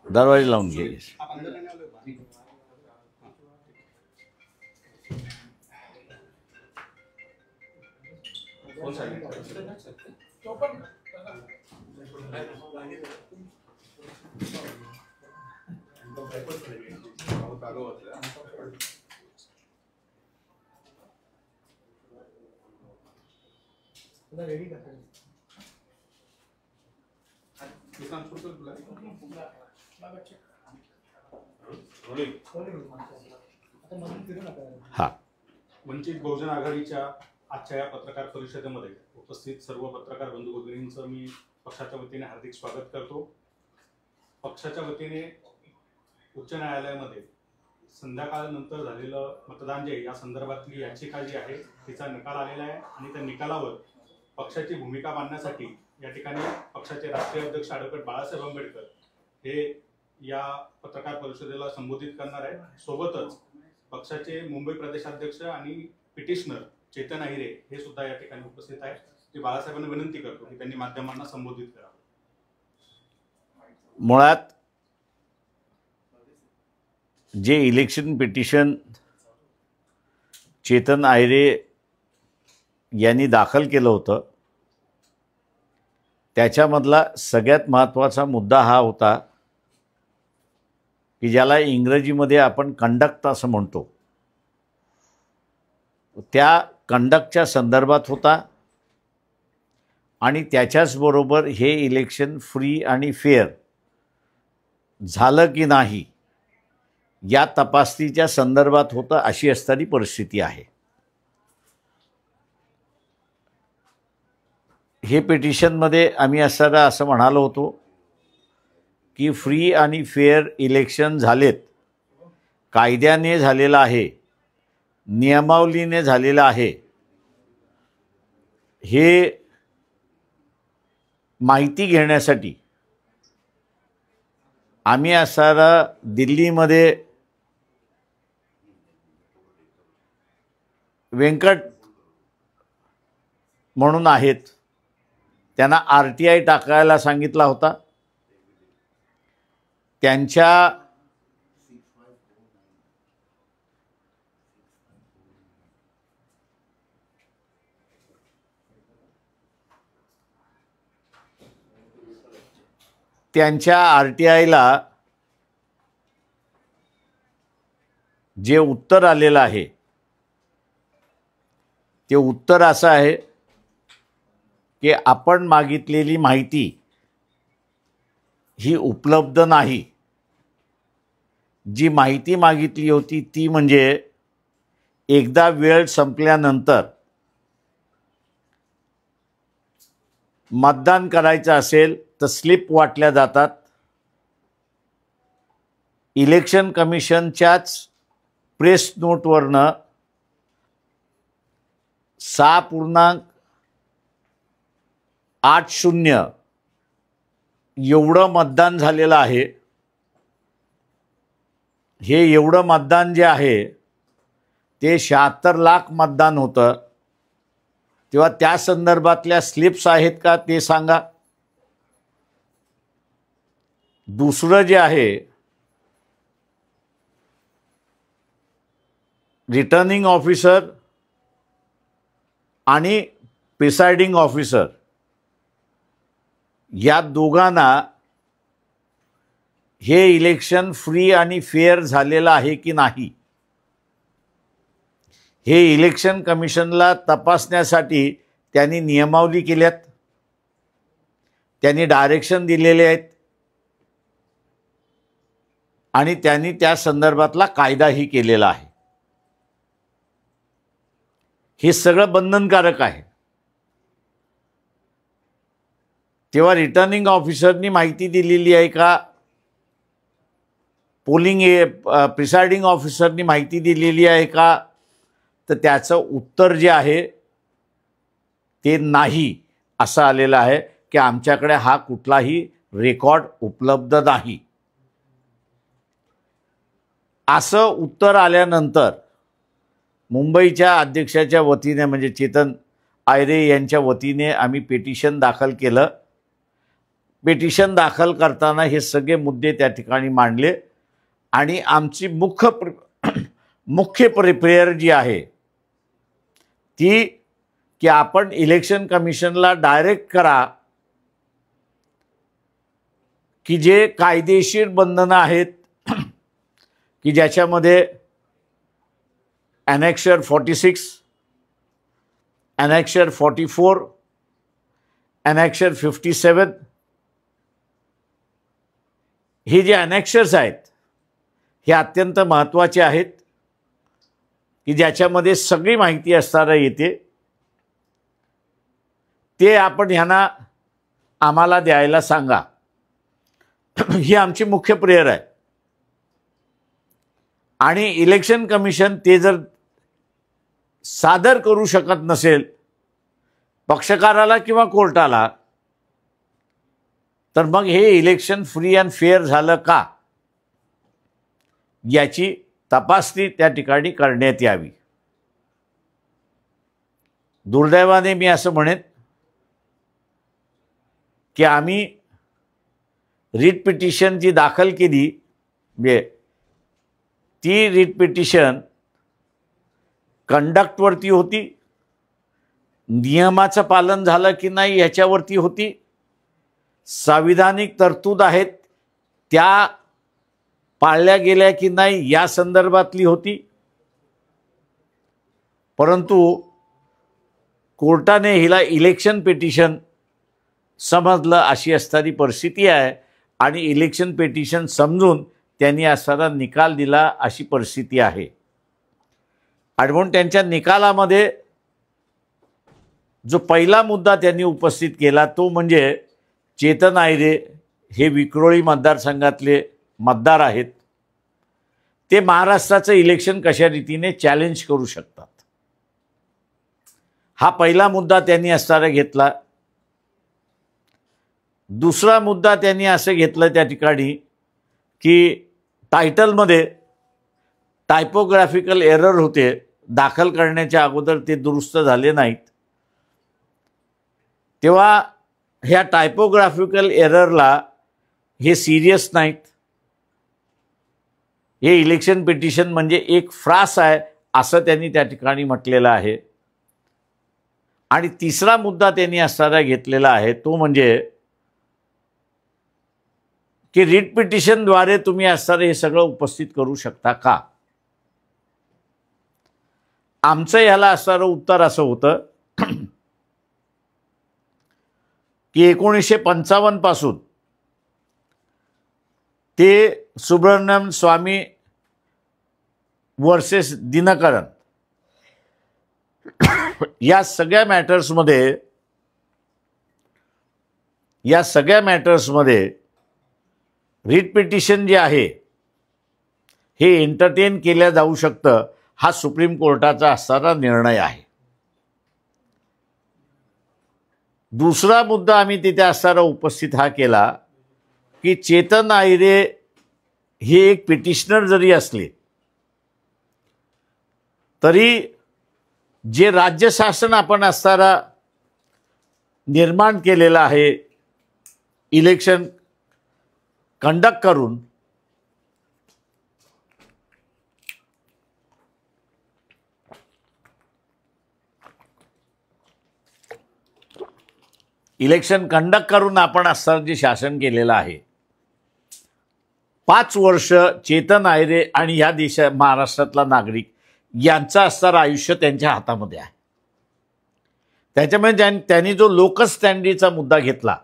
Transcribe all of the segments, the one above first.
दरवाजे लावून घे. हा, वंचित बहुजन आघाडीच्या आजच्या या पत्रकार परिषदेमध्ये उपस्थित सर्व पत्रकार बंधू भगिनींचं मी पक्षाच्या वतीने हार्दिक स्वागत करतो. पक्षाच्या वतीने उच्च न्यायालयामध्ये संध्याकाळनंतर झालेलं मतदान जे या संदर्भातली याचिका जी आहे तिचा निकाल आलेला आहे आणि त्या निकालावर पक्षाची भूमिका मांडण्यासाठी या ठिकाणी पक्षाचे राष्ट्रीय अध्यक्ष ॲडव्होकेट बाळासाहेब आंबेडकर हे या पत्रकार परिषदेला संबोधित करणार आहेत. सोबतच पक्षाचे मुंबई प्रदेशाध्यक्ष आणि पिटिशनर चेतन अहिरे हे सुद्धा या ठिकाणी उपस्थित आहेत. मी बाळासाहेबांना विनंती करतो की त्यांनी माध्यमांना संबोधित करावं. मुळात जे इलेक्शन पिटिशन चेतन अहिरे यांनी दाखल केलं होतं त्याच्यामधला सगळ्यात महत्त्वाचा मुद्दा हा होता की ज्याला इंग्रजीमध्ये आपण कंडक्ट असं म्हणतो, त्या कंडक्टच्या संदर्भात होता आणि त्याच्याचबरोबर हे इलेक्शन फ्री आणि फेअर झालं की नाही या तपासणीच्या संदर्भात होतं अशी असणारी परिस्थिती आहे. हे पिटिशनमध्ये आम्ही असं म्हणालो होतो की फ्री आणि फेअर इलेक्शन झालेत, कायद्याने झालेलं आहे, नियमावलीने झालेलं आहे, हे माहिती घेण्यासाठी आम्ही दिल्लीमध्ये व्यंकट म्हणून आहेत त्यांना RTI टाकायला सांगितला होता. त्यांच्या RTIला जे उत्तर आलेलं आहे ते उत्तर असं आहे की आपण मागितलेली माहिती ही उपलब्ध नाही. जी माहिती मागितली होती ती म्हणजे एकदा वेळ संपल्यानंतर मतदान करायचं असेल तर स्लिप वाटल्या जातात. इलेक्शन कमिशनच्याच प्रेस नोटवरनं 6.80 एवढं मतदान झालेलं आहे. हे एवढं मतदान जे आहे ते 76 लाख मतदान होतं. तेव्हा त्या संदर्भातल्या स्लिप्स आहेत का ते सांगा. दुसरं जे आहे रिटर्निंग ऑफिसर आणि प्रिसाइडिंग ऑफिसर या दोघांना हे इलेक्शन फ्री आणि फेअर झालेलं आहे की नाही हे इलेक्शन कमिशनला तपासण्यासाठी त्यांनी नियमावली केल्यात, त्यांनी डायरेक्शन दिलेले आहेत आणि त्यांनी त्या संदर्भातला कायदाही केलेला आहे. हे सगळं बंधनकारक आहे. तेव्हा रिटर्निंग ऑफिसरनी माहिती दिलेली आहे का, प्रिसाइडिंग ऑफिसरनी माहिती दिलेली आहे का, तर त्याचं उत्तर जे आहे ते नाही असं आलेलं आहे की आमच्याकडे हा कुठलाही रेकॉर्ड उपलब्ध नाही. असं उत्तर आल्यानंतर मुंबईच्या अध्यक्षाच्या वतीने म्हणजे चेतन अहिरे यांच्या वतीने आम्ही पिटिशन दाखल केलं पिटिशन दाखल करताना हे सगळे मुद्दे त्या ठिकाणी मांडले आणि आमची मुख्य प्रिपेअर जी आहे ती की आपण इलेक्शन कमिशनला डायरेक्ट करा की जे कायदेशीर बंधनं आहेत की ज्याच्यामध्ये ॲनेक्शर 46, ॲनेक्शर 44, ॲनेक्शर 57 हे जे ॲनेक्शर्स आहेत हे अत्यंत महत्त्वाचे आहेत की ज्याच्यामध्ये सगळी माहिती असताना येते ते आपण ह्यांना आम्हाला द्यायला सांगा ही आमची मुख्य प्रेयर आहे. आणि इलेक्शन कमिशन ते जर सादर करू शकत नसेल पक्षकाराला किंवा कोर्टाला तर मग हे इलेक्शन फ्री अँड फेअर झालं का याची तपासणी त्या ठिकाणी करण्यात यावी. दुर्दैवाने मी असं म्हणेन की आम्ही रिट पिटिशन जी दाखल केली म्हणजे ती रिट पिटिशन कंडक्टवरती होती, नियमाचं पालन झालं की नाही ह्याच्यावरती होती, संविधानिक तरतूद आहेत त्या पाळल्या गेल्या की नाही या संदर्भातली होती. परंतु कोर्टाने हिला इलेक्शन पिटिशन समजलं अशी असणारी परिस्थिती आहे आणि इलेक्शन पिटिशन समजून त्यांनी असणारा निकाल दिला अशी परिस्थिती आहे. आणि म्हणून त्यांच्या निकालामध्ये जो पहिला मुद्दा त्यांनी उपस्थित केला तो म्हणजे चेतन आयरे हे विक्रोळी मतदारसंघातले मतदार आहेत, ते महाराष्ट्राचं इलेक्शन कशा रीतीने चॅलेंज करू शकतात हा पहिला मुद्दा त्यांनी असणारा घेतला. दुसरा मुद्दा त्यांनी असं घेतलं त्या ठिकाणी की टायटलमध्ये टायपोग्राफिकल एरर होते, दाखल करण्याच्या अगोदर ते दुरुस्त झाले नाहीत, तेव्हा ह्या टायपोग्राफिकल एररला हे सिरियस नाहीत, हे इलेक्शन पिटिशन म्हणजे एक फ्रास आहे असं त्यांनी त्या ठिकाणी म्हटलेलं आहे. आणि तिसरा मुद्दा त्यांनी असणारा घेतलेला आहे तो म्हणजे की रिट पिटिशनद्वारे तुम्ही असणारे हे सगळं उपस्थित करू शकता का. आमचं ह्याला असणारं उत्तर असं होतं की 1955 पासून ते सुब्रमण्यम स्वामी वर्सेस दिनकरन या सगळ्या मॅटर्समध्ये रिट पिटिशन जे आहे हे एंटरटेन केल्या जाऊ शकतं हा सुप्रीम कोर्टाचा असणारा निर्णय आहे. दुसरा मुद्दा आम्ही तिथे असणारा उपस्थित हा केला की चेतन आयरे हे एक पिटिशनर जरी असले तरी जे राज्य शासन आपण असणारा निर्माण केलेलं आहे इलेक्शन कंडक्ट करून आपण असणारं जे शासन केलेलं आहे 5 वर्ष चेतन आयरे आणि या महाराष्ट्रातला नागरिक यांचं असणारं आयुष्य त्यांच्या हातामध्ये आहे. त्याच्यामुळे त्यांनी जो लोकस स्टँडीचा मुद्दा घेतला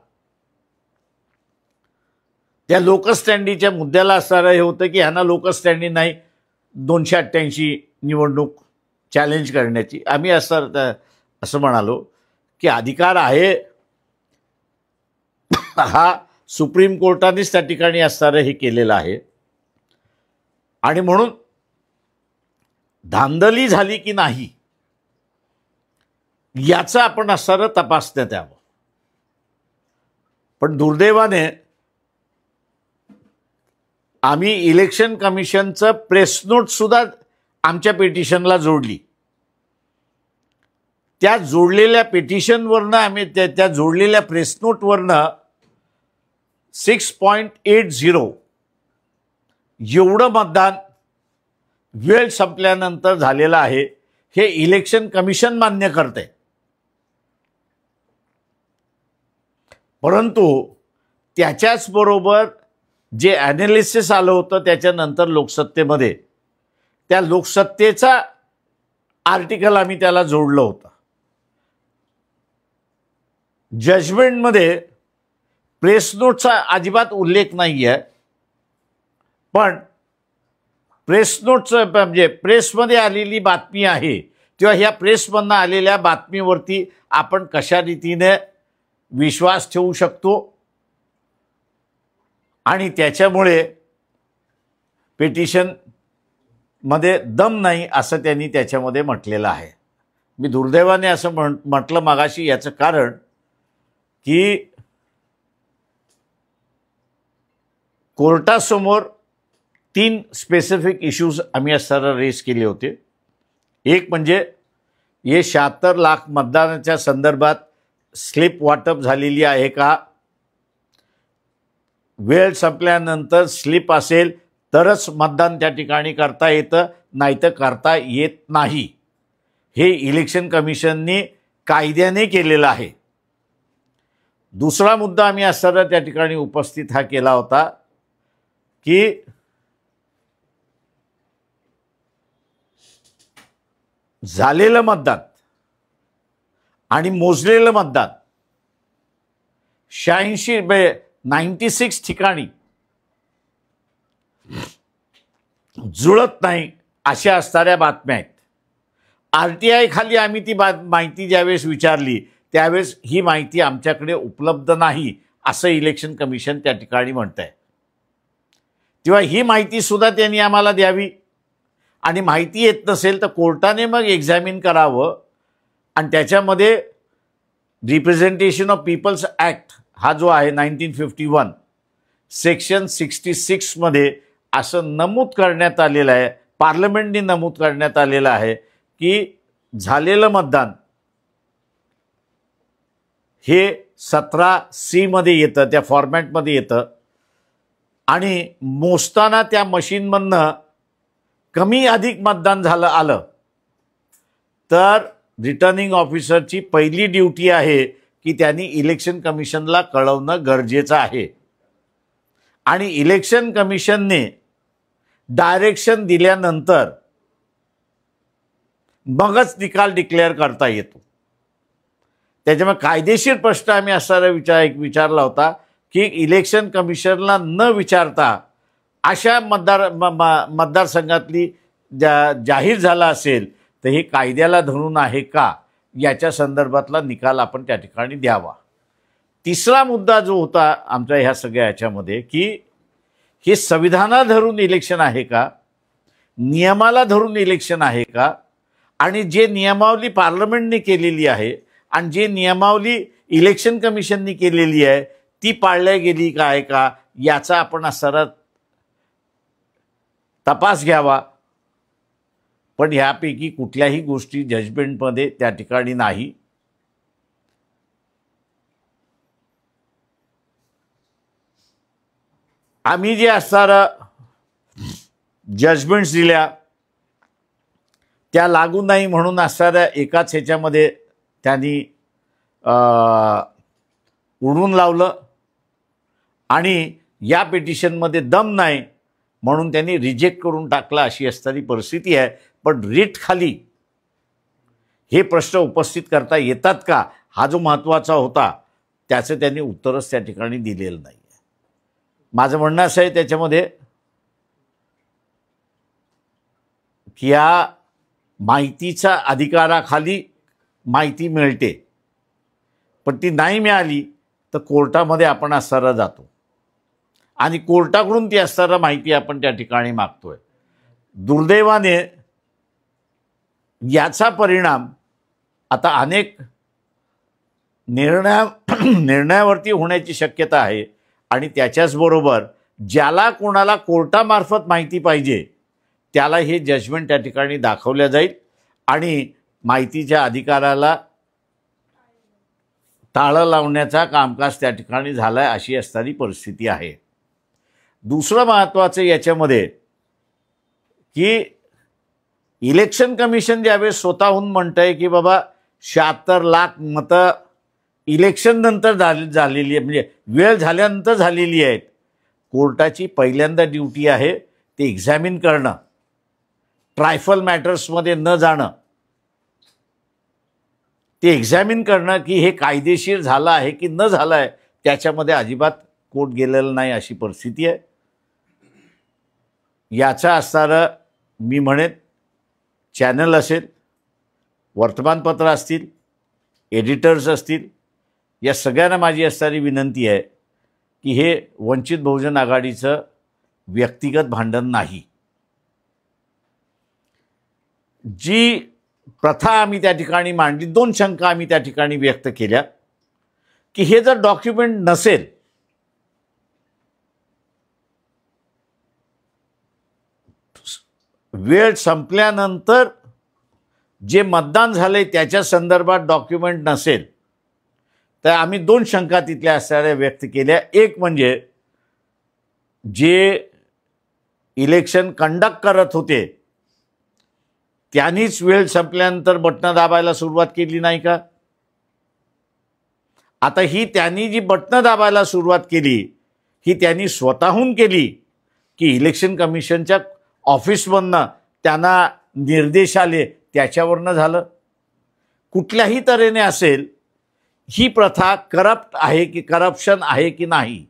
त्या लोकस स्टँडीच्या मुद्द्याला असणारं हे होतं की ह्यांना लोकस स्टँडी नाही 288 निवडणूक चॅलेंज करण्याची. आम्ही असं म्हणालो की अधिकार आहे हा सुप्रीम कोर्टानेच त्या ठिकाणी असणारं हे केलेलं आहे आणि म्हणून धांदली झाली की नाही याचं आपण असणारं तपासण्यात यावं. पण दुर्दैवाने आम्ही इलेक्शन कमिशनचं प्रेस नोट सुद्धा आमच्या पिटिशनला जोडली. त्या जोडलेल्या पिटिशनवरनं आम्ही त्या जोडलेल्या प्रेस नोटवरनं 6.80 एवढं मतदान वेळ संपल्यानंतर झालेलं आहे हे इलेक्शन कमिशन मान्य करते. परंतु त्याच्याच बरोबर जे ॲनालिसिस आलं होतं त्याच्यानंतर लोकसत्तेमध्ये, त्या लोकसत्तेचा आर्टिकल आम्ही त्याला जोडलं होतं. जजमेंटमध्ये प्रेस नोटचा अजिबात उल्लेख नाही आहे, पण प्रेस नोटचं म्हणजे प्रेसमध्ये आलेली बातमी आहे किंवा ह्या प्रेसमधनं आलेल्या बातमीवरती आपण कशा रीतीने विश्वास ठेवू शकतो आणि त्याच्यामुळे पिटिशनमध्ये दम नाही असं त्यांनी त्याच्यामध्ये म्हटलेलं आहे. मी दुर्दैवाने असं म्हटलं मागाशी, याचं कारण की कोर्टासमोर 3 स्पेसिफिक इश्यूज आम्ही असताना रेस केले होते. एक म्हणजे हे 76 लाख मतदानाच्या संदर्भात स्लिप वाटप झालेली आहे का, वेळ संपल्यानंतर स्लिप असेल तरच मतदान त्या ठिकाणी करता येतं, नाहीतर करता येत नाही. हे इलेक्शन कमिशनने कायद्याने केलेलं आहे. दुसरा मुद्दा आम्ही असताना त्या ठिकाणी उपस्थित हा केला होता की झालेलं मतदान आणि मोजलेलं मतदान 96 ठिकाणी जुळत नाही अशा असणाऱ्या बातम्या आहेत. RTI खाली आम्ही ती माहिती ज्यावेळेस विचारली त्यावेळेस ही माहिती आमच्याकडे उपलब्ध नाही असं इलेक्शन कमिशन त्या ठिकाणी म्हणत आहे. तेव्हा ही माहिती सुद्धा त्यांनी आम्हाला द्यावी आणि माहिती येत नसेल तर कोर्टाने मग एक्झामिन करावं आणि त्याच्यामध्ये रिप्रेझेंटेशन ऑफ पीपल्स ॲक्ट हा जो आहे 1951 सेक्शन 66 मध्ये असं नमूद करण्यात आलेलं आहे, पार्लमेंटने नमूद करण्यात आलेलं आहे की झालेलं मतदान हे 17C मध्ये येतं, त्या फॉर्मॅटमध्ये येतं आणि मोजताना त्या मशीनमधनं कमी अधिक मतदान आलं तर रिटर्निंग ऑफिसरची पहिली ड्युटी आहे की त्यांनी इलेक्शन कमिशनला कळवणं गरजेचं आहे आणि इलेक्शन कमिशनने डायरेक्शन दिल्यानंतर मगच निकाल डिक्लेअर करता येतो. त्याच्यामुळे कायदेशीर प्रश्न आम्ही असा विचारला होता की इलेक्शन कमिशनला न विचारता अशा मतदारसंघातली जाहीर झाला असेल तर हे कायद्याला धरून आहे का याच्या संदर्भातला निकाल आपण त्या ठिकाणी द्यावा. तिसरा मुद्दा जो होता आमच्या ह्या सगळ्या याच्यामध्ये की हे संविधानाला धरून इलेक्शन आहे का, नियमाला धरून इलेक्शन आहे का, आणि जे नियमावली पार्लमेंटने केलेली आहे आणि जे नियमावली इलेक्शन कमिशनने केलेली आहे ती पाळल्या गेली का आहे का याचा आपण सरळ तपास घ्यावा. पण ह्यापैकी कुठल्याही गोष्टी जजमेंटमध्ये त्या ठिकाणी नाही. आम्ही जे असणारा जजमेंट्स दिल्या त्या लागू नाही म्हणून असणाऱ्या एकाच ह्याच्यामध्ये त्यांनी उडवून लावलं आणि या पिटिशनमध्ये दम नाही म्हणून त्यांनी रिजेक्ट करून टाकला अशी असणारी परिस्थिती आहे. पण रीट खाली हे प्रश्न उपस्थित करता येतात का हा जो महत्त्वाचा होता त्याचं त्यांनी उत्तरच त्या ठिकाणी दिलेलं नाही. माझं म्हणणं असं आहे त्याच्यामध्ये की या माहितीच्या अधिकाराखाली माहिती मिळते पण ती नाही मिळाली तर कोर्टामध्ये आपण असताना जातो आणि कोर्टाकडून ती असताना माहिती आपण त्या ठिकाणी मागतोय. दुर्दैवाने याचा परिणाम आता अनेक निर्णयावरती होण्याची शक्यता आहे आणि त्याच्याचबरोबर ज्याला कोणाला कोर्टामार्फत माहिती पाहिजे त्याला हे जजमेंट त्या ठिकाणी दाखवल्या जाईल आणि माहितीच्या अधिकाराला टाळं लावण्याचा कामकाज त्या ठिकाणी झालं आहे, अशी असणारी परिस्थिती आहे. दुसरं महत्त्वाचं याच्यामध्ये की इलेक्शन कमिशन ज्यावेळेस स्वतःहून म्हणतंय की बाबा 76 लाख मतं इलेक्शन नंतर झालेली आहे, म्हणजे वेळ झाल्यानंतर झालेली आहेत. कोर्टाची पहिल्यांदा ड्युटी आहे ते एक्झामिन करणं, ट्रायफल मॅटर्समध्ये न जाणं, ते एक्झामिन करणं की हे कायदेशीर झालं आहे की न झालं आहे. त्याच्यामध्ये अजिबात कोर्ट गेलेलं नाही अशी परिस्थिती आहे. याचा असणारं मी म्हणेन चॅनल असेल, वर्तमानपत्र असतील, एडिटर्स असतील, या सगळ्यांना माझी असणारी विनंती आहे की हे वंचित बहुजन आघाडीचं व्यक्तिगत भांडण नाही. जी प्रथा आम्ही त्या ठिकाणी मांडली, 2 शंका आम्ही त्या ठिकाणी व्यक्त केल्या की हे जर डॉक्युमेंट नसेल वेळ संपल्यानंतर जे मतदान झाले त्याच्या संदर्भात डॉक्युमेंट नसेल तर आम्ही 2 शंका तिथल्या असणाऱ्या व्यक्त केल्या. एक म्हणजे जे इलेक्शन कंडक्ट करत होते त्यांनीच वेळ संपल्यानंतर बटणं दाबायला सुरुवात केली नाही का? आता ही त्यांनी जी बटणं दाबायला सुरुवात केली ही त्यांनी स्वतःहून केली की इलेक्शन कमिशनच्या ऑफिसमधनं त्यांना निर्देश आले त्याच्यावरनं झालं? कुठल्याही तऱ्हेने असेल, ही प्रथा करप्ट आहे की करप्शन आहे की नाही,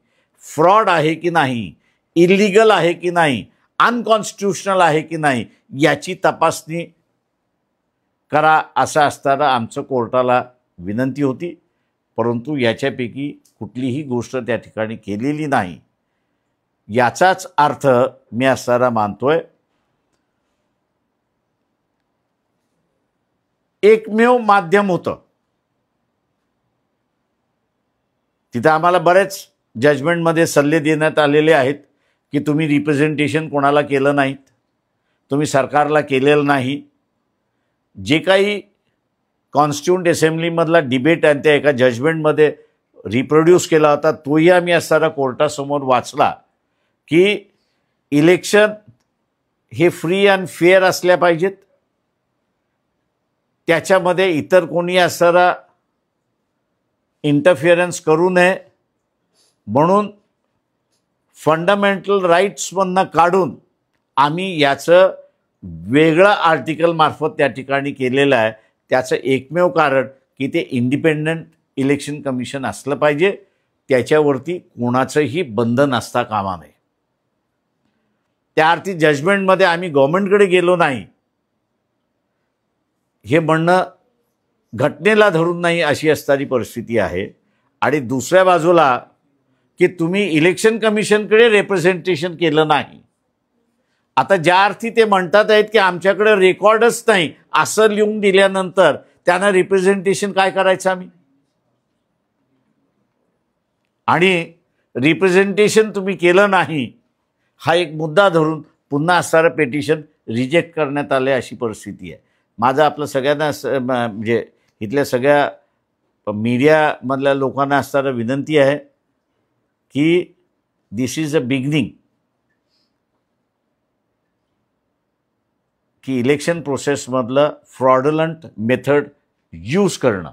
फ्रॉड आहे की नाही, इलिगल आहे की नाही, अनकॉन्स्टिट्युशनल आहे की नाही, याची तपासणी करा असं असताना आमचं कोर्टाला विनंती होती. परंतु याच्यापैकी कुठलीही गोष्ट त्या ठिकाणी केलेली नाही. याचाच अर्थ मी असताना मानतोय एकमेव माध्यम होतं. तिथं आम्हाला बरेच जजमेंटमध्ये सल्ले देण्यात आलेले आहेत की तुम्ही रिप्रेझेंटेशन कोणाला केलं नाहीत, तुम्ही सरकारला केलेलं नाही. जे काही कॉन्स्टिट्यूंट असेंब्लीमधला डिबेट आणि त्या एका जजमेंटमध्ये रिप्रोड्यूस केला होता तोही आम्ही असताना कोर्टासमोर वाचला की इलेक्शन हे फ्री अँड फेअर असल्या पाहिजेत. त्याच्यामध्ये इतर कोणी असणारा इंटरफिअरन्स करू नये म्हणून फंडामेंटल राईट्समधनं काढून आम्ही याचं वेगळं आर्टिकल मार्फत त्या ठिकाणी केलेलं आहे. त्याचं एकमेव कारण की ते इंडिपेंडंट इलेक्शन कमिशन असलं पाहिजे, त्याच्यावरती कोणाचंही बंधन असता कामा नये. त्या अर्थी जजमेंटमध्ये आम्ही गव्हर्नमेंटकडे गेलो नाही हे म्हणणं घटनेला धरून नाही अशी असणारी परिस्थिती आहे. आणि दुसऱ्या बाजूला की तुम्ही इलेक्शन कमिशनकडे रिप्रेझेंटेशन केलं नाही. आता ज्या अर्थी ते म्हणतात आहेत की आमच्याकडे रेकॉर्डच नाही असं लिहून दिल्यानंतर त्यांना रिप्रेझेंटेशन काय करायचं आम्ही? आणि रिप्रेझेंटेशन तुम्ही केलं नाही हा एक मुद्दा धरून पुन्हा असणारं पेटिशन रिजेक्ट करण्यात आले अशी परिस्थिती आहे. माझं आपलं सगळ्यांना म्हणजे इथल्या सगळ्या मीडियामधल्या लोकांना असणारं विनंती आहे की दिस इज अ बिगिनिंग, की इलेक्शन प्रोसेसमधलं फ्रॉडलंट मेथड यूज करणं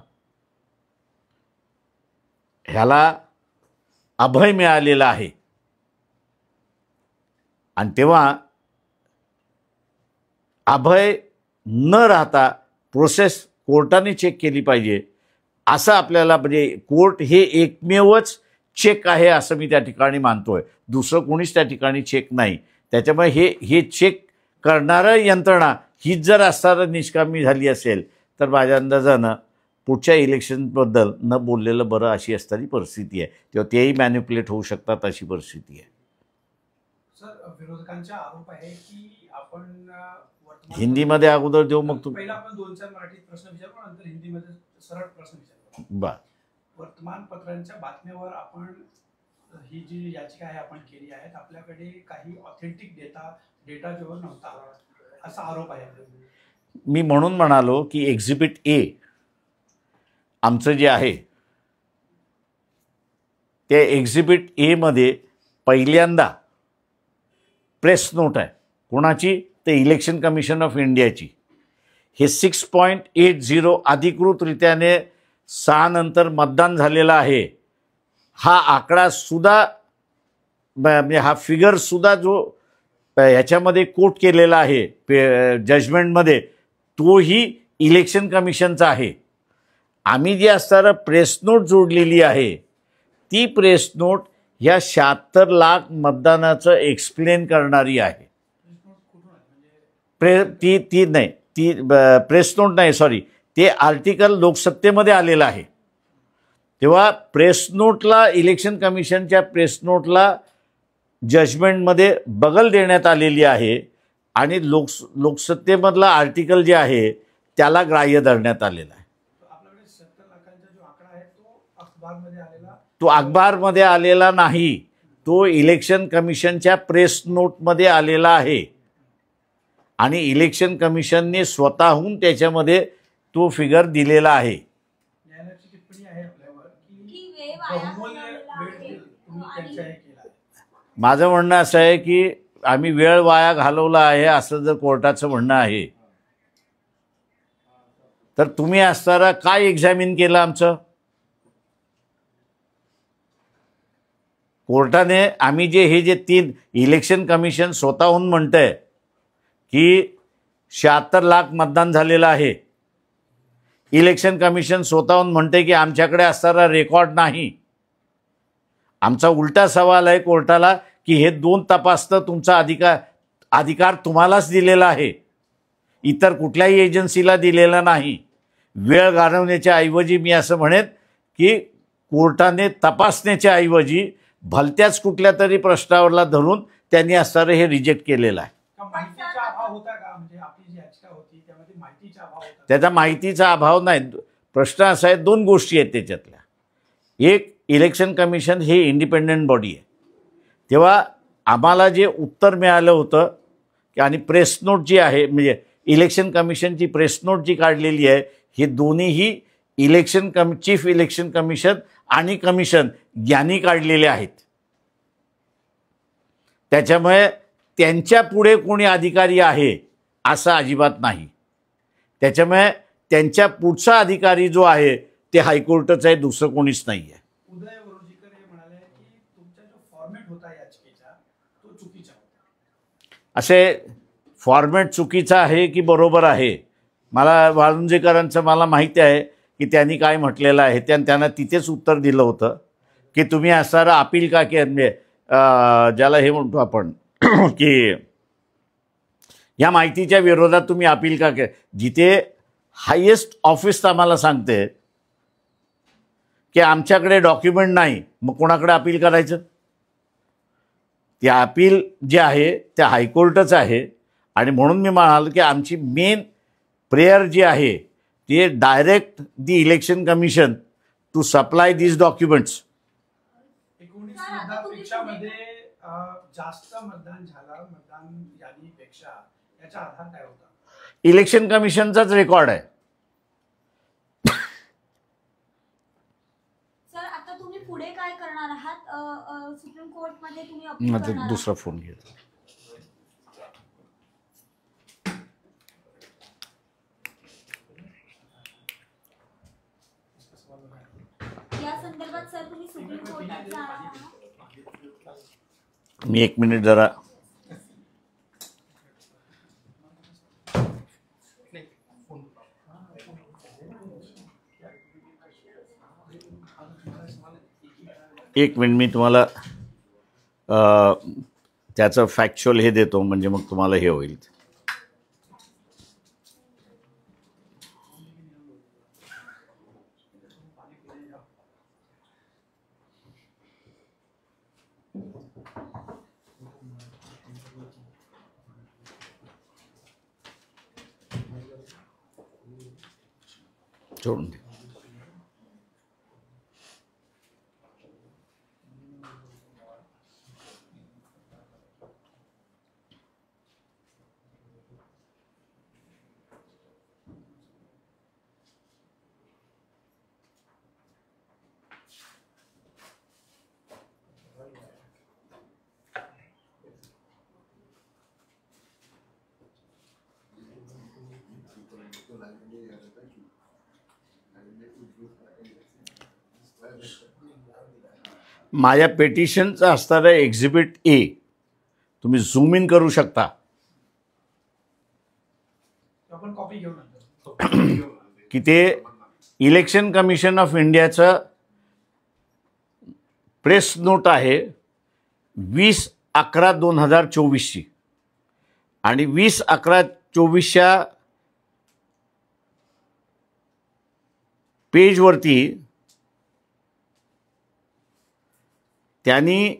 ह्याला अभय मिळालेला आहे. आणि तेव्हा अभय न राहता प्रोसेस कोर्टाने चेक केली पाहिजे असं आपल्याला, म्हणजे कोर्ट हे एकमेवच चेक आहे असं मी त्या ठिकाणी मानतोय. दुसरं कोणीच त्या ठिकाणी चेक नाही. त्याच्यामुळे हे चेक करणारं यंत्रणा हीच जर असणारं निष्कामी झाली असेल तर माझ्या अंदाजानं पुढच्या इलेक्शनबद्दल न बोललेलं बरं अशी असणारी परिस्थिती आहे. तेव्हा तेही मॅन्युप्युलेट होऊ शकतात अशी परिस्थिती आहे. सर, विरोधकांचा आरोप आहे की आपण हिंदीमध्ये अगोदर देऊ मग तुम्ही पहिला आपण 2-4 मराठीत प्रश्न विचारू नंतर हिंदीमध्ये सरळ प्रश्न विचारू. बरं. वर्तमानपत्रांच्या बातम्यावर आपण ही जी याचिका आहे आपण केली आहे, आपल्याकडे काही ऑथेंटिक डेटा जो नव्हता असा आरोप आहे. मी म्हणून म्हणालो की एक्झिबिट ए आमचं जे आहे त्या एक्झिबिट एमध्ये पहिल्यांदा प्रेस नोट आहे. कोणाची? तर इलेक्शन कमिशन ऑफ इंडियाची. हे 6.80 अधिकृतरित्याने 6 नंतर मतदान झालेलं आहे. हा आकडासुद्धा म्हणजे हा फिगरसुद्धा जो ह्याच्यामध्ये कोट केलेला आहे जजमेंटमध्ये, तोही इलेक्शन कमिशनचा आहे. आम्ही जी असताना प्रेस नोट जोडलेली आहे ती प्रेस नोट ह्या 76 लाख मतदानाचं एक्सप्लेन करणारी आहे. ती नाही, ती प्रेस नोट नाही, सॉरी, ते आर्टिकल लोकसत्तेमध्ये आलेलं आहे. तेव्हा प्रेस नोटला, इलेक्शन कमिशनच्या प्रेस नोटला जजमेंटमध्ये बगल देण्यात आलेली आहे आणि लोकसत्तेमधला आर्टिकल जे आहे त्याला ग्राह्य धरण्यात आलेला आहे. आपल्याकडे 70 लाखांचा जो आकडा आहे तो अखबारमध्ये आलेला, तो अखबारमध्ये आलेला नाही, तो इलेक्शन कमिशनच्या प्रेस नोटमध्ये आलेला आहे आणि इलेक्शन कमिशनने स्वतःहून त्याच्यामध्ये तो फिगर दिलेला आहे. न्यायालयाची टिप्पणी आहे आपल्यावर की की वेळ वाया बहुमूल्य घालवलेला वेळ आहे. तुम्ही त्यांच्या हे केला आहे. माझं म्हणणं असं आहे की आम्ही वेळ वाया घालवला आहे असं जर कोर्टाचं म्हणणं आहे तर तुम्ही असताना काय एक्झामिन केलं आमचं? कोर्टाने आम्ही हे जे 3 इलेक्शन कमिशन स्वतःहून म्हणतंय की 76 लाख मतदान झालेलं आहे. इलेक्शन कमिशन स्वतःहून म्हणते की आमच्याकडे असणारा रेकॉर्ड नाही. आमचा उलटा सवाल आहे कोर्टाला की हे 2 तपासतं तुमचा अधिकार तुम्हालाच दिलेला आहे, इतर कुठल्याही एजन्सीला दिलेला नाही. वेळ घालवण्याच्या ऐवजी मी असं म्हणेन की कोर्टाने तपासण्याच्या ऐवजी भलत्याच कुठल्या तरी प्रश्नावरला धरून त्यांनी असणारं हे रिजेक्ट केलेलं आहे. का माहितीचा अभाव होता का? म्हणजे आपली जी याचिका होती त्यामध्ये माहितीचा अभाव होता? त्याचा माहितीचा अभाव नाही. प्रश्न असा आहे, 2 गोष्टी आहेत त्याच्यातल्या. एक, इलेक्शन कमिशन हे इंडिपेंडंट बॉडी आहे. तेव्हा आम्हाला जे उत्तर मिळालं होतं की आणि प्रेस नोट जी आहे म्हणजे इलेक्शन कमिशनची प्रेस नोट जी काढलेली आहे, हे दोन्हीही चीफ इलेक्शन कमिशन आणि कमिशन यांनी काढलेले आहेत. त्याच्यामुळे त्यांच्या पुढे कोणी अधिकारी आहे असं अजिबात नाही. त्याच्यामुळे त्यांच्या पुढचा अधिकारी जो आहे ते हायकोर्टच आहे, दुसरं कोणीच नाही आहे. उदय वरोजीकर हे म्हणाले की तुमचा जो फॉर्मॅट होता याचिकेचा तो चुकीचा होता. असे फॉर्मॅट चुकीचा आहे की बरोबर आहे, मला वाळुंजेकरांचं मला माहिती आहे की त्यांनी काय म्हटलेलं आहे. त्यांना तिथेच उत्तर दिलं होतं की तुम्ही असणारं अपील का म्हणजे ज्याला हे म्हणतो आपण की या माहितीच्या विरोधात तुम्ही अपील का केलं. जिथे हायेस्ट ऑफिस आम्हाला सांगते की आमच्याकडे डॉक्युमेंट नाही, मग कोणाकडे अपील करायचं? ते अपील जे आहे ते हायकोर्टच आहे. आणि म्हणून मी म्हणालो की आमची मेन प्रेयर जी आहे ते direct the election commission to supply these documents. 19 मतदानपेक्षामध्ये जास्त मतदान झालं मतदान यादीपेक्षा, याचा आधार काय होता? इलेक्शन कमिशनचाच रेकॉर्ड आहे. सर, आता तुम्ही पुढे काय करणार आहात? सुप्रीम कोर्टमध्ये तुम्ही अपील करणार आहात? दुसरा फोन घेतो. या संदर्भात सर तुम्ही सुप्रीम कोर्टात जाणार आहात? मी 1 मिनिट जरा मी तुम्हाला त्याचं फॅक्च्युअल हे देतो म्हणजे मग तुम्हाला हे होईल. सोडून दे. माझ्या पेटिशनचं असणारं एक्झिबिट ए तुम्ही झूम इन करू शकता. आपण कॉपी घेऊ नंतर. की ते इलेक्शन कमिशन ऑफ इंडियाचं प्रेस नोट आहे 20/11/2024ची आणि 20/11/24च्या पेजवरती त्यांनी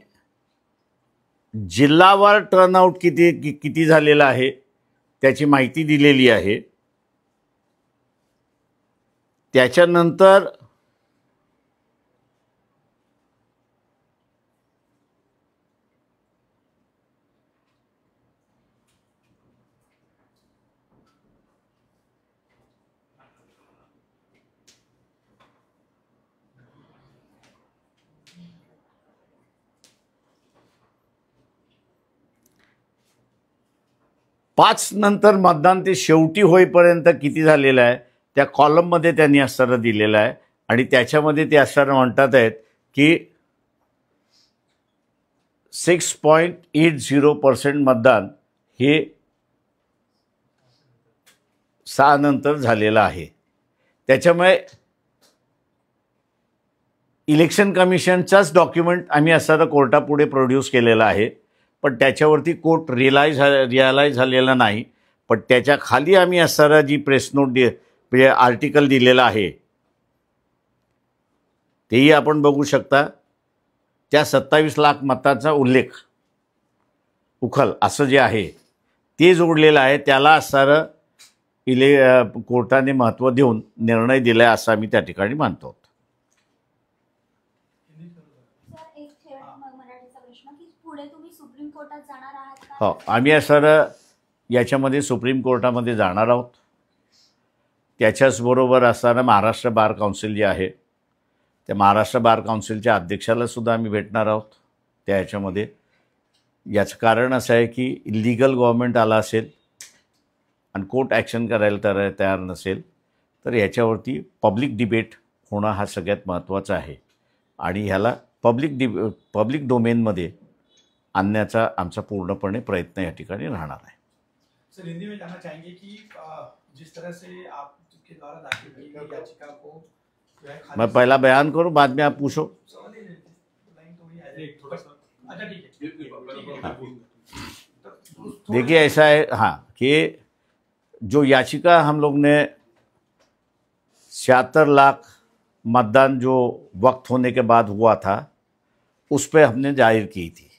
जिल्हावार टर्नआउट किती झालेलं आहे त्याची माहिती दिलेली आहे. त्याच्यानंतर पाच नंतर मतदान ते शेवटी होईपर्यंत किती झालेलं आहे त्या कॉलममध्ये त्यांनी असताना दिलेलं आहे आणि त्याच्यामध्ये ते असताना म्हणतात आहेत की 6.80% मतदान हे 6 नंतर झालेलं आहे. त्याच्यामुळे इलेक्शन कमिशनचाच डॉक्युमेंट आम्ही असताना कोर्टापुढे प्रोड्यूस केलेला आहे, पण त्याच्यावरती कोर्ट रिअलाईज झालेला नाही. पण त्याच्या खाली आम्ही असताना जी प्रेस नोट म्हणजे आर्टिकल दिलेलं आहे तेही आपण बघू शकता. त्या 27 लाख मताचा उखल असं जे आहे ते जोडलेलं आहे. त्याला असणारं कोर्टाने महत्त्व देऊन निर्णय दिला असं आम्ही त्या ठिकाणी मानतो. सर एक मराठीचा प्रश्न की पुढे तुम्ही सुप्रीम कोर्टात जाणार आहात का? हो, आम्ही असणारं याच्यामध्ये सुप्रीम कोर्टामध्ये जाणार आहोत. त्याच्याचबरोबर असताना महाराष्ट्र बार काउन्सिल जे आहे त्या महाराष्ट्र बार काउन्सिलच्या अध्यक्षाला सुद्धा आम्ही भेटणार आहोत. त्या ह्याच्यामध्ये याचं कारण असं आहे की इलिगल गव्हर्नमेंट आला असेल आणि कोर्ट ॲक्शन करायला तयार नसेल तर ह्याच्यावरती पब्लिक डिबेट होणं हा सगळ्यात महत्त्वाचा आहे आणि ह्याला पब्लिक डोमेनमध्ये आणण्याचा आमचा पूर्णपणे प्रयत्न या ठिकाणी राहणार है. सर हिंदी में जानना चाहेंगे कि जिस तरह से आपके द्वारा दाखिल की गई याचिका को जो है मैं पहला बयान करूं बाद में आप पूछो. लाइन थोड़ी है। एक थोड़ा सा अच्छा ठीक है। देखिए ऐसा है हाँ कि जो याचिका हम लोग ने 76 लाख मतदान जो वक्त होने के बाद हुआ था उस पर हमने जाहिर की थी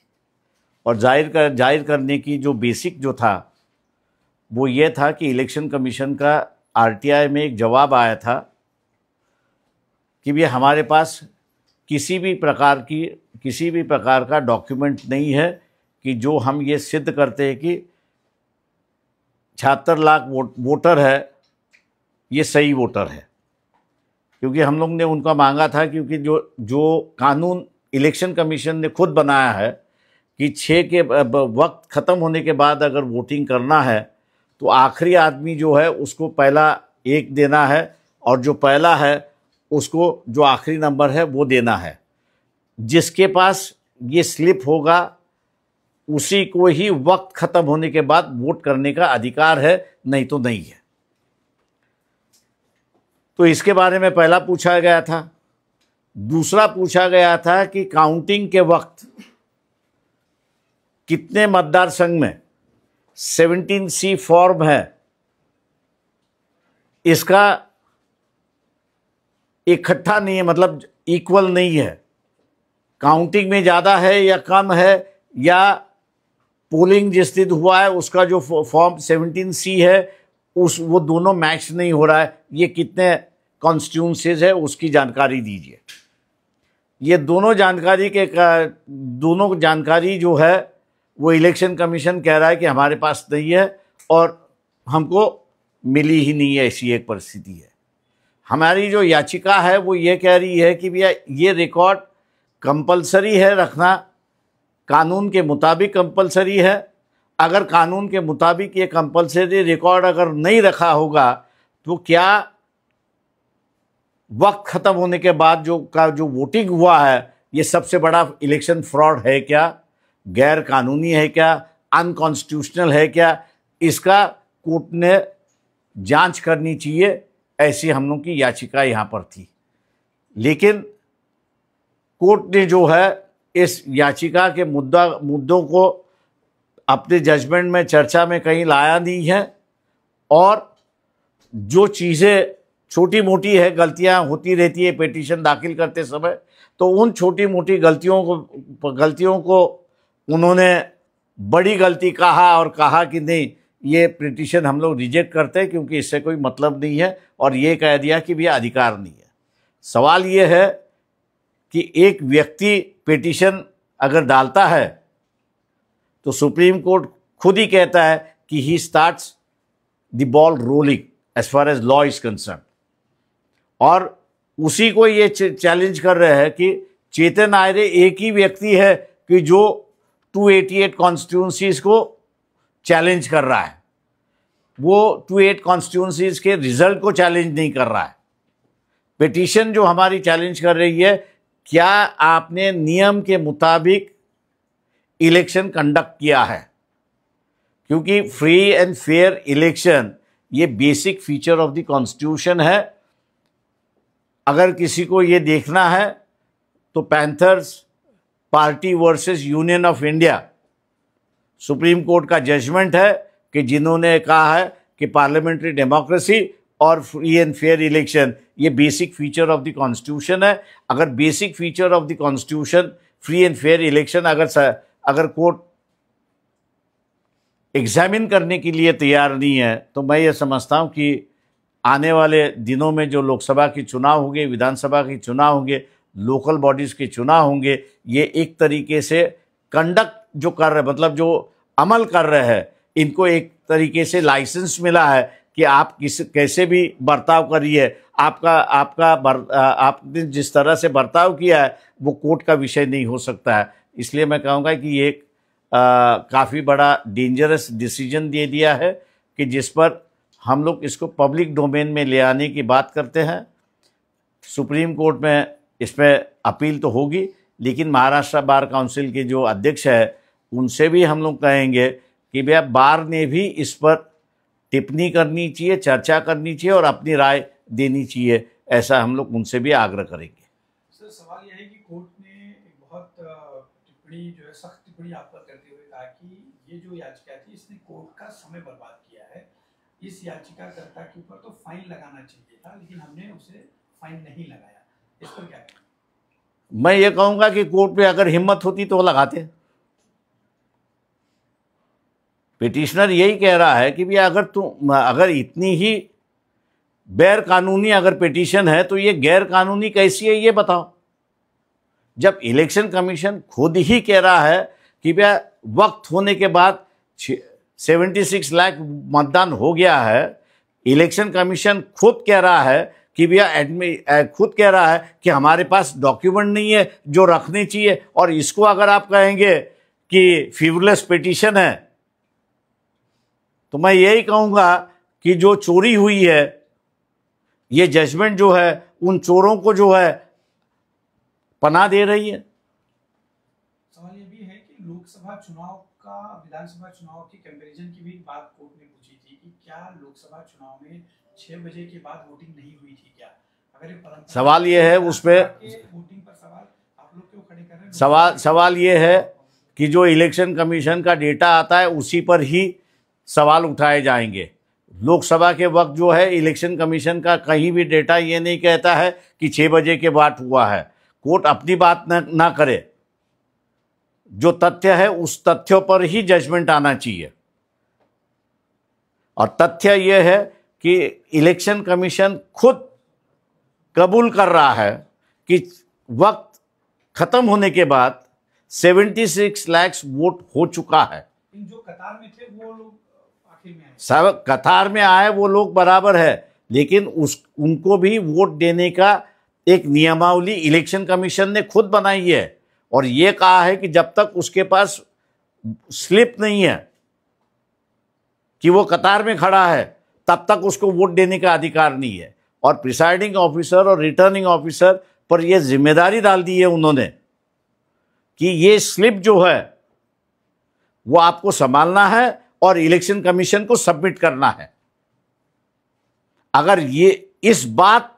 और जाहिर करने की जो बेसिक जो था वो ये था कि इलेक्शन कमीशन का आरटीआई में एक जवाब आया था कि भी हमारे पास किसी भी प्रकार का डॉक्यूमेंट नहीं है कि जो हम ये सिद्ध करते हैं कि 76 लाख वोटर है ये सही वोटर है. क्योंकि हम लोग ने उनका मांगा था क्योंकि जो कानून इलेक्शन कमीशन ने खुद बनाया है कि 6 के वक्त ख़त्म होने के बाद अगर वोटिंग करना है तो आखिरी आदमी जो है उसको पहला 1 देना है और जो पहला है उसको जो आखिरी नंबर है वो देना है. जिसके पास ये स्लिप होगा उसी को ही वक्त ख़त्म होने के बाद वोट करने का अधिकार है, नहीं तो नहीं है. तो इसके बारे में पहला पूछा गया था. दूसरा पूछा गया था कि काउंटिंग के वक्त कितने मतदार संघ में 17C फॉर्म है इसका इकट्ठा नहीं है, मतलब इक्वल नहीं है. काउंटिंग में ज़्यादा है या कम है या पोलिंग जिस दिन हुआ है उसका जो फॉर्म 17C है वो दोनों मैच नहीं हो रहा है. ये कितने कॉन्स्टिट्यूंसीज है उसकी जानकारी दीजिए. ये दोनों जानकारी जो है वो इलेक्शन कमीशन कह रहा है कि हमारे पास नहीं है और हमको मिली ही नहीं है. ऐसी एक परिस्थिति है. हमारी जो याचिका है वो ये कह रही है कि भैया ये रिकॉर्ड कंपलसरी है रखना, कानून के मुताबिक कंपलसरी है. अगर कानून के मुताबिक ये कंपलसरी रिकॉर्ड अगर नहीं रखा होगा तो क्या वक्त खत्म होने के बाद जो वोटिंग हुआ है ये सबसे बड़ा इलेक्शन फ्रॉड है क्या, गैर कानूनी है क्या, अनकॉन्स्टिट्यूशनल है क्या, इसका कोर्ट ने जांच करनी चाहिए। ऐसी हम लोग की याचिका यहाँ पर थी, लेकिन कोर्ट ने जो है इस याचिका के मुद्दों को अपने जजमेंट में चर्चा में कहीं लाया नहीं है, और जो चीज़ें छोटी मोटी है, गलतियां होती रहती है पिटीशन दाखिल करते समय, तो उन छोटी मोटी गलतियों को उन्होंने बड़ी गलती कहा और कहा कि नहीं ये पिटीशन हम लोग रिजेक्ट करते हैं क्योंकि इससे कोई मतलब नहीं है, और ये कह दिया कि भैया अधिकार नहीं है। सवाल ये है कि एक व्यक्ति पिटीशन अगर डालता है तो सुप्रीम कोर्ट खुद ही कहता है कि he starts the ball rolling as far as law is concern, और उसी को ये चैलेंज कर रहे हैं कि चेतन आयरे एक ही व्यक्ति है कि जो 288 कॉन्स्टिट्यूंसीज को चैलेंज कर रहा है, वो 288 कॉन्स्टिट्यूंसीज के रिजल्ट को चैलेंज नहीं कर रहा है। पिटीशन जो हमारी चैलेंज कर रही है, क्या आपने नियम के मुताबिक इलेक्शन कंडक्ट किया है, क्योंकि फ्री एंड फेयर इलेक्शन ये basic feature of the constitution है। अगर किसी को ये देखना है तो panthers party versus union of India supreme court का जजमेंट है कि जिन्होंने कहा है कि पार्लियामेंट्री डेमोक्रेसी और फ्री एंड फेयर इलेक्शन ये basic feature of the constitution है। अगर basic feature of the constitution free end fair election अगर कोर्ट एग्जामिन करने के लिए तैयार नहीं है, तो मैं ये समझता हूँ कि आने वाले दिनों में जो लोकसभा के चुनाव होंगे, विधानसभा के चुनाव होंगे, लोकल बॉडीज़ के चुनाव होंगे, ये एक तरीके से कंडक्ट जो कर रहे, मतलब जो अमल कर रहे हैं, इनको एक तरीके से लाइसेंस मिला है कि आप कैसे भी बर्ताव करिए, आपने जिस तरह से बर्ताव किया है वो कोर्ट का विषय नहीं हो सकता है। इसलिए मैं कहूँगा कि ये काफ़ी बड़ा डेंजरस डिसीजन दे दिया है कि जिस पर हम लोग इसको पब्लिक डोमेन में ले आने की बात करते हैं। सुप्रीम कोर्ट में इस पर अपील तो होगी, लेकिन महाराष्ट्र बार काउंसिल के जो अध्यक्ष है उनसे भी हम लोग कहेंगे कि भैया बार ने भी इस पर टिप्पणी करनी चाहिए, चर्चा करनी चाहिए और अपनी राय देनी चाहिए, ऐसा हम लोग उनसे भी आग्रह करेंगे। सर सवाल यह है कि कोर्ट ने एक बहुत टिप्पणी जो है, सख्त टिप्पणी आप पर करते हुए कहा कि ये जो याचिका थी इसने कोर्ट का समय बर्बाद किया है, इस याचिकाकर्ता के ऊपर तो फाइन लगाना चाहिए था, लेकिन हमने उसे फाइन नहीं लगाया, इस पर क्या कहें? मैं ये कहूँगा कि कोर्ट में अगर हिम्मत होती तो वो लगाते। पिटिशनर यही कह रहा है कि भैया अगर इतनी ही गैर कानूनी अगर पिटीशन है तो ये गैर कानूनी कैसी है ये बताओ। जब इलेक्शन कमीशन खुद ही कह रहा है कि भैया वक्त होने के बाद 76 लाख मतदान हो गया है, इलेक्शन कमीशन खुद कह रहा है कि भैया खुद कह रहा है कि हमारे पास डॉक्यूमेंट नहीं है जो रखने चाहिए, और इसको अगर आप कहेंगे कि फ्रीवलेस पिटीशन है, तो मैं यही कहूँगा कि जो चोरी हुई है, ये जजमेंट जो है उन चोरों को जो है पनाह दे रही है। सवाल ये भी है कि लोकसभा चुनाव का विधानसभा चुनाव के कंपैरिजन की भी बात कोर्ट ने पूछी थी कि क्या लोकसभा चुनाव में 6 बजे के बाद वोटिंग नहीं हुई थी क्या? अगर ये सवाल ये है उस पे वोटिंग पर सवाल आप लोग क्यों खड़े कर रहे हैं? सवाल ये है कि जो इलेक्शन कमीशन का डेटा आता है उसी पर ही सवाल उठाए जाएंगे। लोकसभा के वक्त जो है इलेक्शन कमीशन का कहीं भी डेटा ये नहीं कहता है कि 6 बजे के बाद हुआ है। कोर्ट अपनी बात ना करे, जो तथ्य है उस तथ्यों पर ही जजमेंट आना चाहिए, और तथ्य यह है कि इलेक्शन कमीशन खुद कबूल कर रहा है कि वक्त खत्म होने के बाद 76 लाख वोट हो चुका है। जो कतार में थे वो लोग आखिर में आए, सब कतार में आए वो लोग बराबर है, लेकिन उनको भी वोट देने का एक नियमावली इलेक्शन कमीशन ने खुद बनाई है, और ये कहा है कि जब तक उसके पास स्लिप नहीं है कि वो कतार में खड़ा है, तब तक उसको वोट देने का अधिकार नहीं है। और प्रिसाइडिंग ऑफिसर और रिटर्निंग ऑफिसर पर यह जिम्मेदारी डाल दी है उन्होंने कि ये स्लिप जो है वो आपको संभालना है और इलेक्शन कमीशन को सबमिट करना है। अगर ये इस बात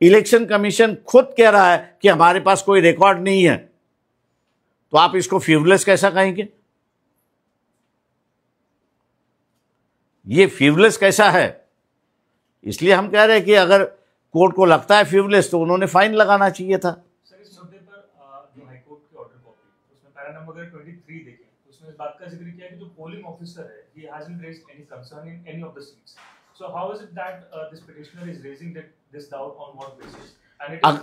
इलेक्शन कमीशन खुद कह रहा है कि हमारे पास कोई रिकॉर्ड नहीं है, तो आप इसको फ्यूवलेस कैसा कहेंगे? ये फ्यूवलेस कैसा है? इसलिए हम कह रहे हैं कि अगर कोर्ट को लगता है फ्यूवलेस तो उन्होंने फाइन लगाना चाहिए था। सर, इस मुद्दे पर जो हाईकोर्ट की ऑर्डर कॉपी उसमें पैरा नंबर 23 देखें, उसमें इस बात का जिक्र किया कि जो पोलिंग ऑफिसर है he hasn't raised any concern in any of the seats. So how is it that this petitioner is raising this doubt on what basis? And it is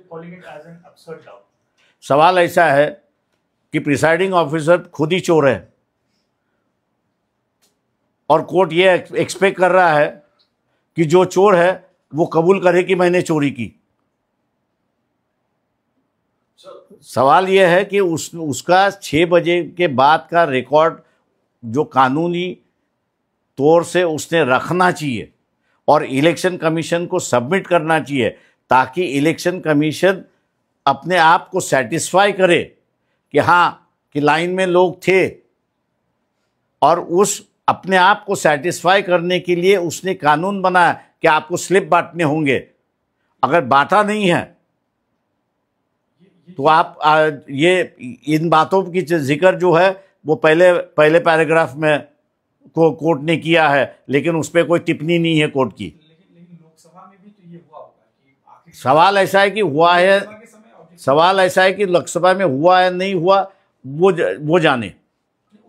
calling it as an absurd doubt. सवाल ऐसा है कि presiding officer खुद ही चोर है और court ये expect कर रहा है कि जो चोर है वो कबूल करे कि मैंने चोरी की। सवाल यह है कि उसका 6 बजे के बाद का रिकॉर्ड जो कानूनी तौर से उसने रखना चाहिए और इलेक्शन कमीशन को सबमिट करना चाहिए, ताकि इलेक्शन कमीशन अपने आप को सेटिस्फाई करे कि हाँ कि लाइन में लोग थे, और उस अपने आप को सेटिस्फाई करने के लिए उसने कानून बनाया कि आपको स्लिप बांटने होंगे। अगर बांटा नहीं है तो आप ये इन बातों की जिक्र जो है वो पहले पैराग्राफ में को कोर्ट ने किया है, लेकिन उस पर कोई टिप्पणी नहीं है कोर्ट की। लेकिन लोकसभा में भी तो ये हुआ होगा कि आखिर सवाल ऐसा है कि हुआ है, लोकसभा के समय ऑब्जेक्शन सवाल ऐसा है कि लोकसभा में हुआ है नहीं हुआ वो जाने।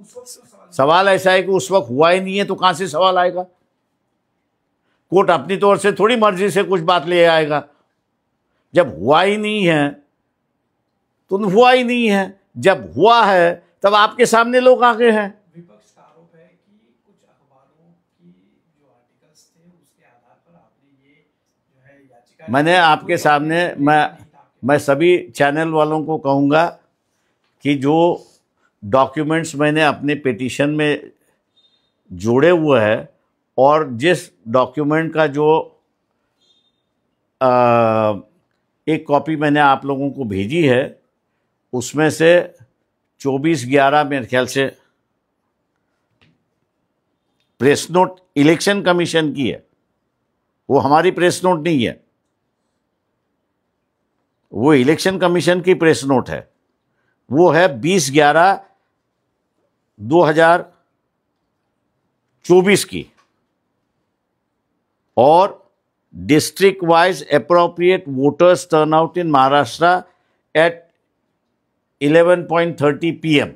उस वक्त तो सवाल सवाल ऐसा है कि उस वक्त हुआ ही नहीं है तो कहां से सवाल आएगा? कोर्ट अपनी तौर से थोड़ी मर्जी से कुछ बात ले आएगा। जब हुआ ही नहीं है तो हुआ ही नहीं है, जब हुआ है तब आपके सामने लोग आगे हैं। विपक्ष का आरोप है कि कुछ अखबारों की जो आर्टिकल्स थे उसके आधार पर आपने ये जो है याचिका मैंने आपके सामने मैं सभी चैनल वालों को कहूँगा कि जो डॉक्यूमेंट्स मैंने अपने पिटीशन में जोड़े हुए हैं और जिस डॉक्यूमेंट का जो एक कॉपी मैंने आप लोगों को भेजी है, उसमें से 24/11 मेरे ख्याल से प्रेस नोट इलेक्शन कमीशन की है, वो हमारी प्रेस नोट नहीं है, वो इलेक्शन कमीशन की प्रेस नोट है। वो है 20/11/2024 की, और district wise appropriate voters turnout in Maharashtra at 11:30 PM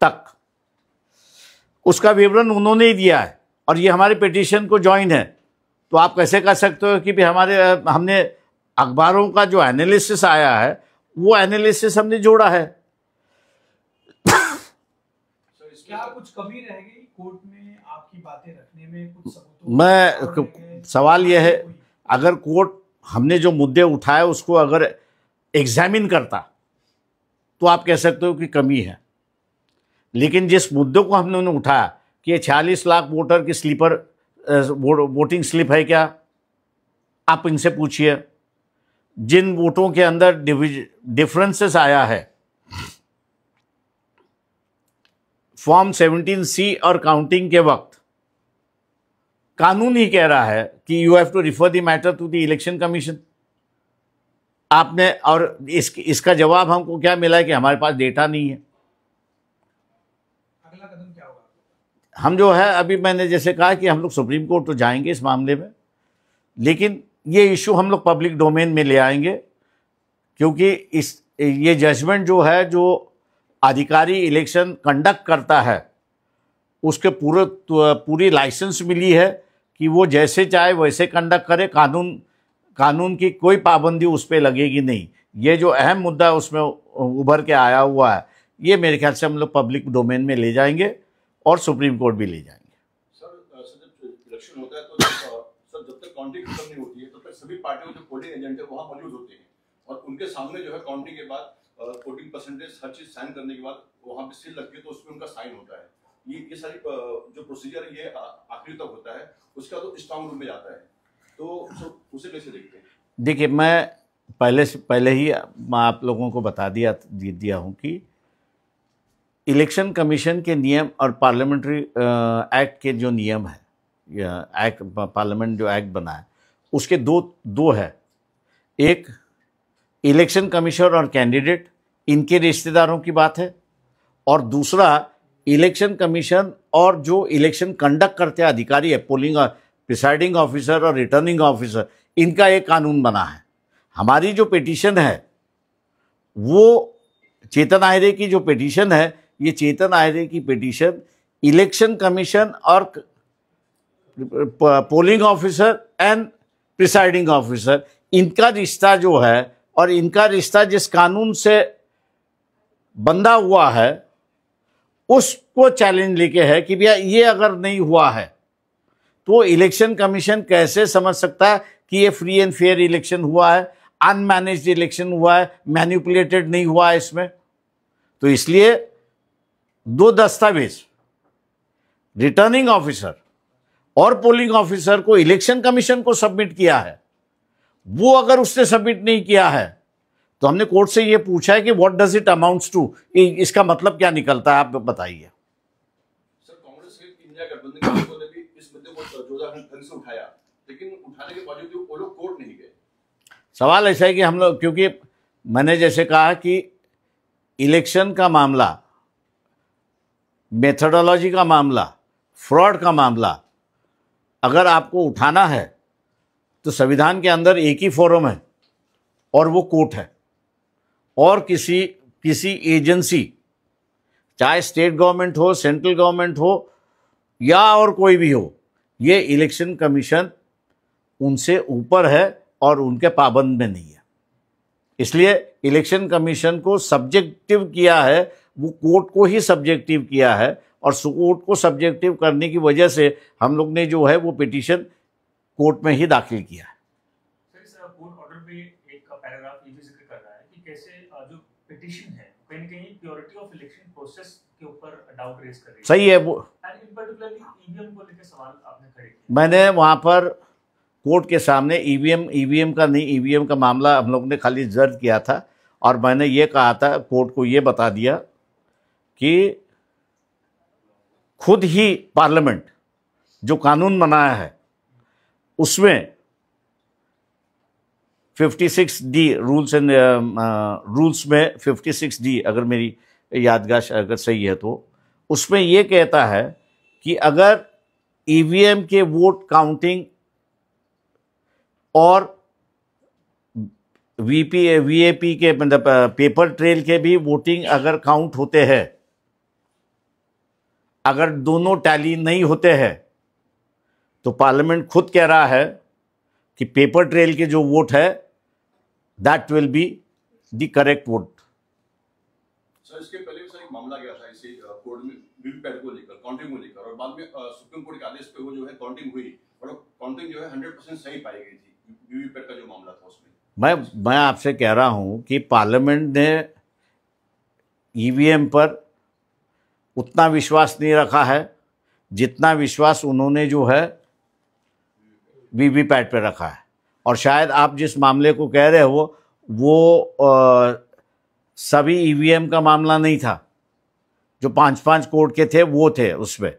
तक उसका विवरण उन्होंने ही दिया है, और ये हमारे पिटीशन को ज्वाइन है। तो आप कैसे कह सकते हो कि भी हमने अखबारों का जो एनालिसिस आया है वो एनालिसिस हमने जोड़ा है। क्या कुछ कमी रह गई कोर्ट में आपकी बातें रखने में? कुछ सबूतों मैं सवाल यह है, अगर कोर्ट हमने जो मुद्दे उठाए उसको अगर एग्जामिन करता तो आप कह सकते हो कि कमी है, लेकिन जिस मुद्दों को हमने उठाया कि ये 46 लाख वोटर की स्लीपर वोटिंग स्लिप है क्या, आप इनसे पूछिए। जिन वोटों के अंदर डिफरेंसेस आया है फॉर्म 17C और काउंटिंग के वक्त, कानून ही कह रहा है कि you have to refer the matter to the election commission. आपने और इसका जवाब हमको क्या मिला है कि हमारे पास डेटा नहीं है। अगला कदम क्या होगा? हम जो है अभी मैंने जैसे कहा कि हम लोग सुप्रीम कोर्ट तो जाएंगे इस मामले में, लेकिन ये इशू हम लोग पब्लिक डोमेन में ले आएंगे, क्योंकि ये जजमेंट जो है जो अधिकारी इलेक्शन कंडक्ट करता है उसके पूरी लाइसेंस मिली है कि वो जैसे चाहे वैसे कंडक्ट करे, कानून की कोई पाबंदी उस पर लगेगी नहीं। ये जो अहम मुद्दा उसमें उभर के आया हुआ है, ये मेरे ख्याल से हम लोग पब्लिक डोमेन में ले जाएंगे और सुप्रीम कोर्ट भी ले जाएंगे। सर जब इलेक्शन होता है तो सर जब तक काउंटिंग खत्म नहीं होती है तब तक सभी पार्टियों के जो पोलिंग एजेंट है वहाँ मौजूद होते हैं, और उनके सामने जो है काउंटिंग के बाद वोटिंग परसेंटेज हर चीज साइन करने के बाद वहाँ पे सील लगती है तो उसमें उनका साइन होता है। ये सारी जो प्रोसीजर है ये आखिरी तक होता है, उसका तो स्ट्रांग रूम में जाता है, तो उसे कैसे देखते हैं? देखिए, मैं पहले ही मैं आप लोगों को बता दिया हूँ कि इलेक्शन कमीशन के नियम और पार्लियामेंट्री एक्ट के जो नियम है, या एक्ट पार्लियामेंट जो एक्ट बना है, उसके दो है। एक, इलेक्शन कमीशन और कैंडिडेट इनके रिश्तेदारों की बात है, और दूसरा इलेक्शन कमीशन और जो इलेक्शन कंडक्ट करते हैं अधिकारी है, पोलिंग प्रिसाइडिंग ऑफिसर और रिटर्निंग ऑफिसर, इनका एक कानून बना है। हमारी जो पिटीशन है वो चेतन आहिरे की जो पिटीशन है, ये चेतन आहिरे की पिटीशन इलेक्शन कमीशन और polling officer end presiding officer, इनका रिश्ता जो है और इनका रिश्ता जिस कानून से बंधा हुआ है उसको चैलेंज लेके है कि भैया ये अगर नहीं हुआ है तो इलेक्शन कमीशन कैसे समझ सकता है कि ये फ्री एंड फेयर इलेक्शन हुआ है, अनमैनेज्ड इलेक्शन हुआ है, मैनिपुलेटेड नहीं हुआ है इसमें। तो इसलिए दो दस्तावेज, रिटर्निंग ऑफिसर और पोलिंग ऑफिसर को इलेक्शन कमीशन को सबमिट किया है, वो अगर उसने सबमिट नहीं किया है तो हमने कोर्ट से ये पूछा है कि what does it amounts to, इसका मतलब क्या निकलता है, आप बताइए। सर, कांग्रेस के इंडिया गठबंधन के लोगों ने भी इस मुद्दे को 2010 से उठाया, लेकिन उठाने के बावजूद वो लोग कोर्ट नहीं गए। सवाल ऐसा है कि हम लोग, क्योंकि मैंने जैसे कहा कि इलेक्शन का मामला, मेथोडोलॉजी का मामला, फ्रॉड का मामला अगर आपको उठाना है तो संविधान के अंदर एक ही फोरम है और वो कोर्ट है, और किसी एजेंसी, चाहे स्टेट गवर्नमेंट हो, सेंट्रल गवर्नमेंट हो या और कोई भी हो, ये इलेक्शन कमीशन उनसे ऊपर है और उनके पाबंद में नहीं है। इसलिए इलेक्शन कमीशन को सब्जेक्टिव किया है, वो कोर्ट को ही सब्जेक्टिव किया है, और कोर्ट को सब्जेक्टिव करने की वजह से हम लोग ने जो है वो पिटीशन कोर्ट में ही दाखिल किया है। सर, इस कोर्ट ऑर्डर पे एक पैराग्राफ ये भी जिक्र कर रहा है कि कैसे जो पिटीशन है कहीं न कहीं प्योरिटी ऑफ इलेक्शन प्रोसेस के ऊपर डाउट रेज कर रही है। सही है वो, एंड इन पर्टिकुलरली ईवीएम को लेकर सवाल आपने खड़े किए। मैंने वहाँ पर कोर्ट के सामने ईवीएम का नहीं, ईवीएम का मामला हम लोग ने खाली दर्ज किया था, और मैंने ये कहा था, कोर्ट को ये बता दिया कि खुद ही पार्लियामेंट जो कानून बनाया है उसमें 56D रूल्स में 56D, अगर मेरी याददाश्त अगर सही है तो उसमें ये कहता है कि अगर ईवीएम के वोट काउंटिंग और वीएपी के मतलब पेपर ट्रेल के भी वोटिंग अगर काउंट होते हैं, अगर दोनों टैली नहीं होते हैं तो पार्लियामेंट खुद कह रहा है कि पेपर ट्रेल के जो वोट है that will be the correct vote. Sir, इसके पहले भी सर एक मामला गया था इसी कोर्ट में वीवीपैट को लेकर, काउंटिंग को लेकर, और बाद में सुप्रीम कोर्ट के आदेश पे वो जो है काउंटिंग हुई, और काउंटिंग जो है 100% सही पाई गई थी वीवीपैट का जो मामला था उसमें। मैं आपसे कह रहा हूं कि पार्लियामेंट ने ईवीएम पर उतना विश्वास नहीं रखा है जितना विश्वास उन्होंने जो है वीवीपैट पे रखा है। और शायद आप जिस मामले को कह रहे हो वो सभी ईवीएम का मामला नहीं था, जो 5-5 कोर्ट के थे वो थे उसमें। सर,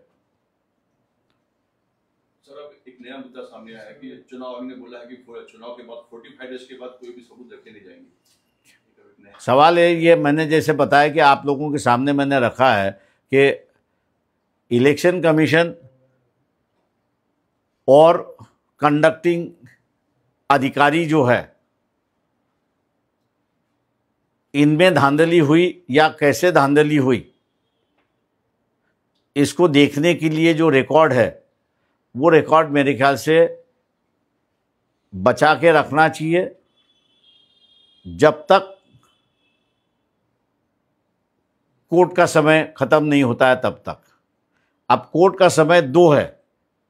अब एक नया मुद्दा सामने आया है कि चुनाव आयोग ने बोला है कि चुनाव के बाद 45 डेज के बाद कोई भी सबूत रखे नहीं जाएंगे। सवाल है ये, मैंने जैसे बताया कि आप लोगों के सामने मैंने रखा है कि इलेक्शन कमीशन और कंडक्टिंग अधिकारी जो है, इनमें धांधली हुई या कैसे धांधली हुई, इसको देखने के लिए जो रिकॉर्ड है वो रिकॉर्ड मेरे ख्याल से बचा के रखना चाहिए जब तक कोर्ट का समय ख़त्म नहीं होता है तब तक। अब कोर्ट का समय 2 है,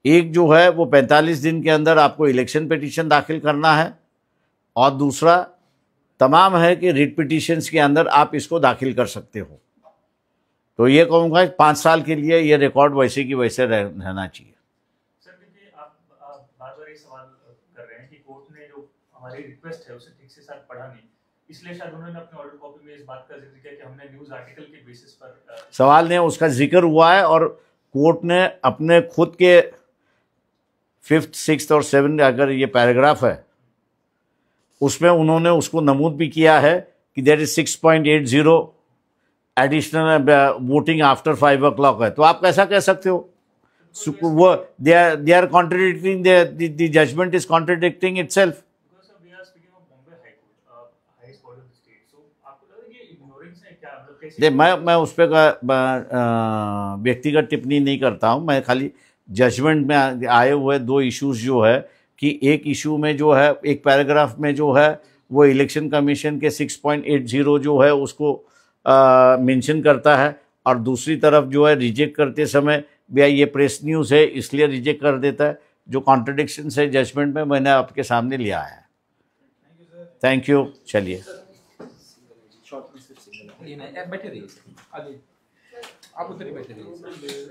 एक जो है वो 45 दिन के अंदर आपको इलेक्शन पिटीशन दाखिल करना है, और दूसरा तमाम है कि रिट पिटीशंस के अंदर आप इसको दाखिल कर सकते हो। तो ये कहूँगा 5 साल के लिए ये रिकॉर्ड वैसे की वैसे रहना चाहिए। सर देखिए, आप बार बार ये सवाल कर रहे हैं कि कोर्ट ने जो हमारी रिक्वेस्ट है उसे ठीक से साथ पढ़ा नहीं, इसलिए शायद उन्होंने अपने ऑर्डर कॉपी में इस बात का जिक्र किया कि हमने न्यूज आर्टिकल के बेसिस पर सवाल ने उसका जिक्र हुआ है और कोर्ट ने अपने खुद के 5th, 6th और 7th अगर ये पैराग्राफ है उसमें उन्होंने उसको नमूद भी किया है कि there is 6.80 additional voting after 5 o'clock है। तो आप कैसा कह सकते हो? वो they are contradicting, the judgement is contradicting itself. because we are speaking of Bombay High Court, highest body of the state, so आपको लग रहा है कि ignorance है क्या, मतलब कैसे? देख, मैं उस पर व्यक्तिगत टिप्पणी नहीं करता हूँ। मैं खाली जजमेंट में आए हुए 2 इश्यूज जो है कि एक इशू में जो है एक पैराग्राफ में जो है वो इलेक्शन कमीशन के 6.80 जो है उसको मेंशन करता है और दूसरी तरफ जो है रिजेक्ट करते समय भैया ये प्रेस न्यूज़ है इसलिए रिजेक्ट कर देता है। जो कॉन्ट्रडिक्शन है जजमेंट में मैंने आपके सामने लिया है। Thank you. चलिए बैठे रहिए आगे, आप उधर ही बैठे रहिए।